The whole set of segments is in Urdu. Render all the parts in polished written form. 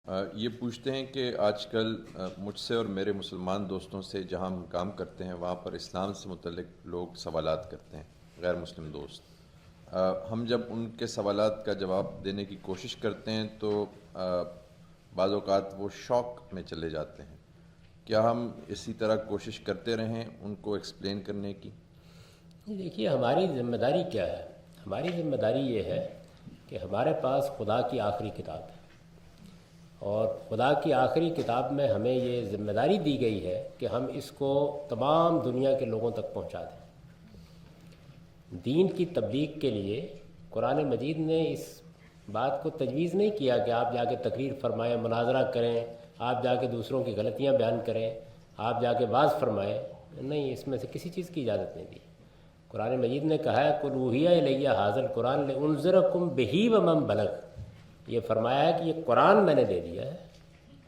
یہ پوچھتے ہیں کہ آج کل مجھ سے اور میرے مسلمان دوستوں سے جہاں ہم کام کرتے ہیں وہاں پر اسلام سے متعلق لوگ سوالات کرتے ہیں، غیر مسلم دوست۔ ہم جب ان کے سوالات کا جواب دینے کی کوشش کرتے ہیں تو بعض اوقات وہ شوق میں چلے جاتے ہیں۔ کیا ہم اسی طرح کوشش کرتے رہیں ان کو ایکسپلین کرنے کی؟ دیکھیے، ہماری ذمہ داری کیا ہے؟ ہماری ذمہ داری یہ ہے کہ ہمارے پاس خدا کی آخری کتاب ہے، اور خدا کی آخری کتاب میں ہمیں یہ ذمہ داری دی گئی ہے کہ ہم اس کو تمام دنیا کے لوگوں تک پہنچا دیں۔ دین کی تبلیغ کے لیے قرآن مجید نے اس بات کو تجویز نہیں کیا کہ آپ جا کے تقریر فرمائیں، مناظرہ کریں، آپ جا کے دوسروں کی غلطیاں بیان کریں، آپ جا کے واعظ فرمائیں۔ نہیں، اس میں سے کسی چیز کی اجازت نہیں دی۔ قرآن مجید نے کہا ہے قُلْ أُوحِیَ إِلَیَّ هَٰذَا الْقُرْآنُ لِأُنذِرَکُم بِهِ وَمَن بَلَغَ۔ یہ فرمایا ہے کہ یہ قرآن میں نے دے دیا ہے،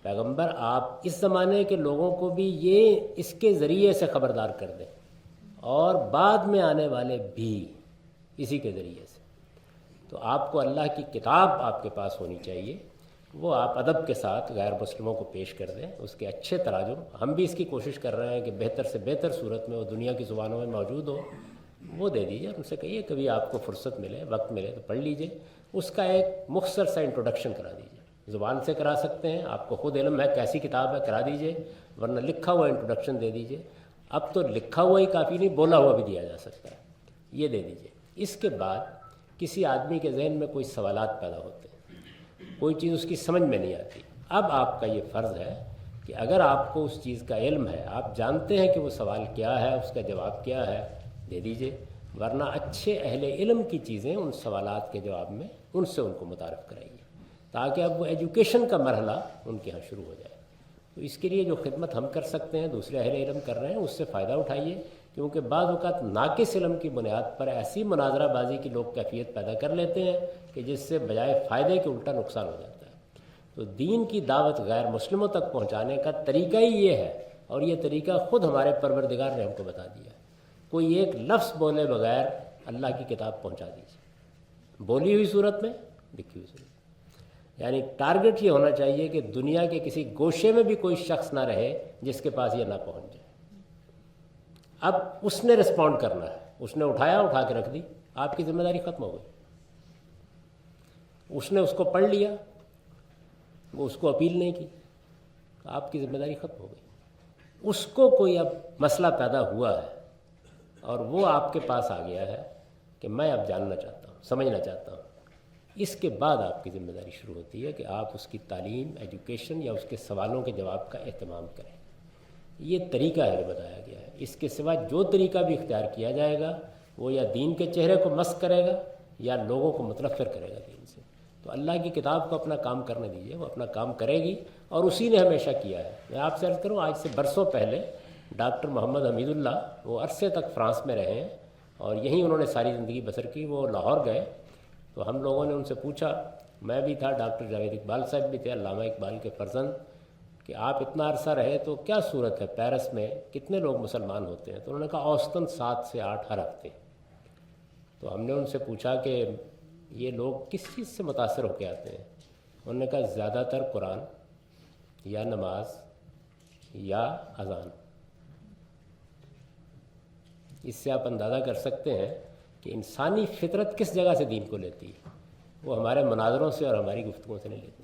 پیغمبر آپ اس زمانے کے لوگوں کو بھی یہ اس کے ذریعے سے خبردار کر دیں، اور بعد میں آنے والے بھی اسی کے ذریعے سے۔ تو آپ کو اللہ کی کتاب آپ کے پاس ہونی چاہیے، وہ آپ ادب کے ساتھ غیر مسلموں کو پیش کر دیں، اس کے اچھے تراجم۔ ہم بھی اس کی کوشش کر رہے ہیں کہ بہتر سے بہتر صورت میں وہ دنیا کی زبانوں میں موجود ہو، وہ دے دیجیے۔ ان سے کہیے کبھی آپ کو فرصت ملے، وقت ملے تو پڑھ لیجیے، اس کا ایک مختصر سا انٹروڈکشن کرا دیجیے۔ زبان سے کرا سکتے ہیں، آپ کو خود علم ہے کیسی کتاب ہے، کرا دیجیے، ورنہ لکھا ہوا انٹروڈکشن دے دیجیے۔ اب تو لکھا ہوا ہی کافی نہیں، بولا ہوا بھی دیا جا سکتا ہے، یہ دے دیجیے۔ اس کے بعد کسی آدمی کے ذہن میں کوئی سوالات پیدا ہوتے ہیں، کوئی چیز اس کی سمجھ میں نہیں آتی، اب آپ کا یہ فرض ہے کہ اگر آپ کو اس چیز کا علم ہے، آپ جانتے ہیں کہ وہ سوال کیا ہے، اس کا جواب کیا ہے، دے دیجیے، ورنہ اچھے اہل علم کی چیزیں ان سوالات کے جواب میں ان سے ان کو متعارف کرائیے، تاکہ اب وہ ایجوکیشن کا مرحلہ ان کے ہاں شروع ہو جائے۔ تو اس کے لیے جو خدمت ہم کر سکتے ہیں، دوسرے اہل علم کر رہے ہیں، اس سے فائدہ اٹھائیے، کیونکہ بعض اوقات ناقص علم کی بنیاد پر ایسی مناظرہ بازی کی لوگ کیفیت پیدا کر لیتے ہیں کہ جس سے بجائے فائدے کے الٹا نقصان ہو جاتا ہے۔ تو دین کی دعوت غیر مسلموں تک پہنچانے کا طریقہ ہی یہ ہے، اور یہ طریقہ خود ہمارے پروردگار نے ہم کو بتا دیا ہے۔ کوئی ایک لفظ بولے بغیر اللہ کی کتاب پہنچا دیجیے، بولی ہوئی صورت میں، لکھی ہوئی صورت میں۔ یعنی ٹارگٹ یہ ہونا چاہیے کہ دنیا کے کسی گوشے میں بھی کوئی شخص نہ رہے جس کے پاس یہ نہ پہنچ جائے۔ اب اس نے رسپونڈ کرنا ہے، اس نے اٹھا کے رکھ دی، آپ کی ذمہ داری ختم ہو گئی۔ اس نے اس کو پڑھ لیا، وہ اس کو اپیل نہیں کی، تو آپ کی ذمہ داری ختم ہو گئی۔ اس کو کوئی اب مسئلہ پیدا ہوا ہے اور وہ آپ کے پاس آ گیا ہے کہ میں اب جاننا چاہتا ہوں، سمجھنا چاہتا ہوں، اس کے بعد آپ کی ذمہ داری شروع ہوتی ہے کہ آپ اس کی تعلیم، ایجوکیشن یا اس کے سوالوں کے جواب کا اہتمام کریں۔ یہ طریقہ ہے جو بتایا گیا ہے، اس کے سوا جو طریقہ بھی اختیار کیا جائے گا وہ یا دین کے چہرے کو مسخ کرے گا یا لوگوں کو متنفر کرے گا دین سے۔ تو اللہ کی کتاب کو اپنا کام کرنے دیجیے، وہ اپنا کام کرے گی، اور اسی نے ہمیشہ کیا ہے۔ میں آپ سے عرض کروں، آج سے برسوں پہلے ڈاکٹر محمد حمید اللہ، وہ عرصے تک فرانس میں رہے ہیں اور یہیں انہوں نے ساری زندگی بسر کی۔ وہ لاہور گئے تو ہم لوگوں نے ان سے پوچھا، میں بھی تھا، ڈاکٹر جاوید اقبال صاحب بھی تھے، علامہ اقبال کے فرزند، کہ آپ اتنا عرصہ رہے تو کیا صورت ہے، پیرس میں کتنے لوگ مسلمان ہوتے ہیں؟ تو انہوں نے کہا اوسطاً 7 سے 8 ہر ہفتے۔ تو ہم نے ان سے پوچھا کہ یہ لوگ کس چیز سے متاثر ہو کے آتے ہیں؟ انہوں نے کہا زیادہ تر قرآن یا نماز یا اذان۔ اس سے آپ اندازہ کر سکتے ہیں کہ انسانی فطرت کس جگہ سے دین کو لیتی ہے، وہ ہمارے مناظروں سے اور ہماری گفتگوؤں سے نہیں لیتی۔